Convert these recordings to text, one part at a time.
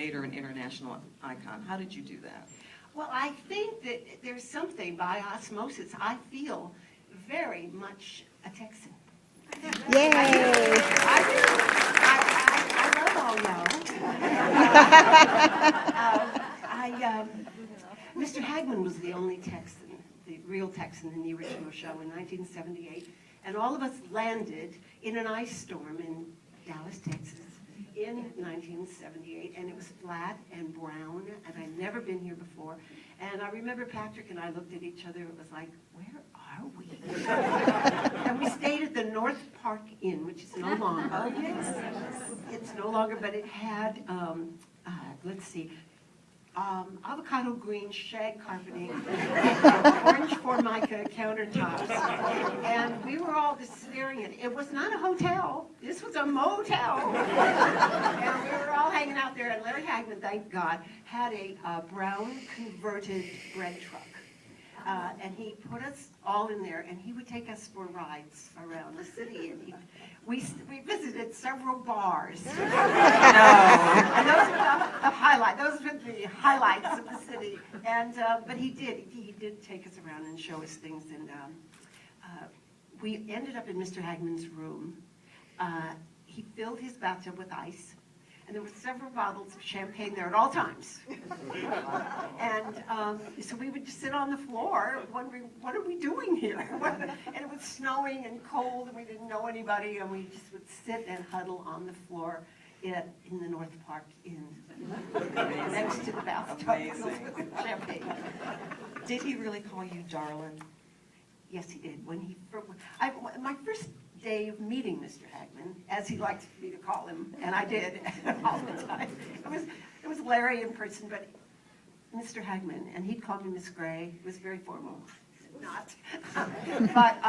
later an international icon. How did you do that? Well, I think that there's something by osmosis. I feel very much a Texan. Yay! I do. I love all y'all. Mr. Hagman was the only Texan, the real Texan in the original show in 1978. And all of us landed in an ice storm in Dallas, Texas in 1978. And it was flat and brown, and I'd never been here before. And I remember Patrick and I looked at each other. It was like, where are we? And we stayed at the North Park Inn, which is no longer. Oh, yes. It's no longer, but it had, let's see, avocado green shag carpeting, orange formica countertops, and we were all just staring at it. It was not a hotel. This was a motel. And we were all hanging out there, and Larry Hagman, thank God, had a brown converted bread truck. And he put us all in there, and he would take us for rides around the city. And we visited several bars. And those were the highlight. Those were the highlights of the city. And but he did take us around and show us things. And we ended up in Mr. Hagman's room. He filled his bathtub with ice. And there were several bottles of champagne there at all times. And so we would just sit on the floor wondering, what are we doing here? And it was snowing and cold, and we didn't know anybody, and we just would sit and huddle on the floor in the North Park Inn, next to the bathtub with champagne. Did he really call you darling? Yes, he did. My first day of meeting Mr. Hagman, as he liked me to call him, and I did all the time. It was Larry in person, but Mr. Hagman, and he'd call me Miss Gray. It was very formal. Not. But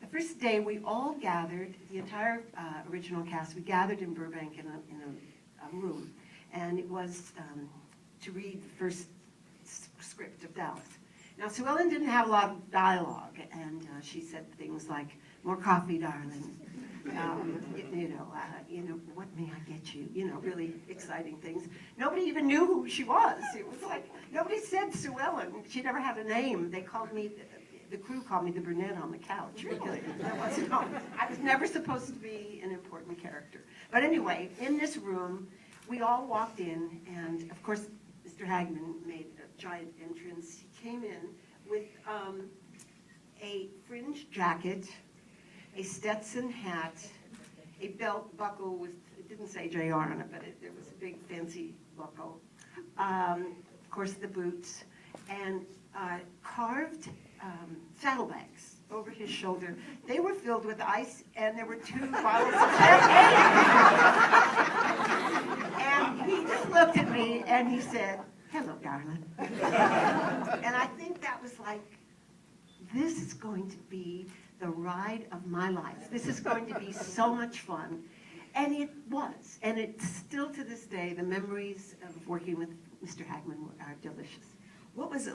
the first day, we all gathered, the entire original cast, we gathered in Burbank in a room, and it was to read the first script of Dallas. Now, Sue Ellen didn't have a lot of dialogue, and she said things like, "More coffee, darling." What may I get you? Really exciting things. Nobody even knew who she was. It was like, nobody said Sue Ellen. She never had a name. They called me, the crew called me the brunette on the couch. Because I was never supposed to be an important character. But anyway, in this room, we all walked in, and of course, Mr. Hagman made a giant entrance. He came in with a fringe jacket, a Stetson hat, a belt buckle with, it didn't say JR on it, but there was a big fancy buckle. Of course, the boots, and carved saddlebags over his shoulder. They were filled with ice, and there were 2 bottles of champagne. And he just looked at me, and he said, "Hello, darling." And I think that was like, this is going to be the ride of my life. This is going to be so much fun. And it was. And it's still to this day, the memories of working with Mr. Hagman are delicious. What was it